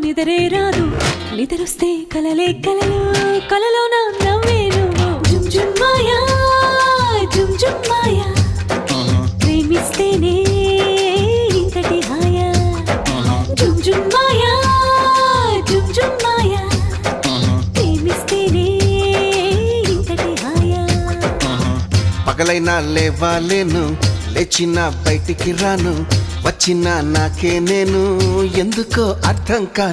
నిదరే రాదు నిద్రొస్తే కలలే కలలు కలలో నా నవ్వేను జుమ్ జుమ్ మాయా జుమ్ జుమ్ మాయా ప్రేమిస్తేనే ఇంతటి హాయా జుమ్ జుమ్ మాయా జుమ్ జుమ్ మాయా ప్రేమిస్తేనే ఇంతటి హాయా పగలైనా లేవాలేను లేచిన బయటికి రాను వచ్చిన నాకే నేను ఎందుకో అర్థం కా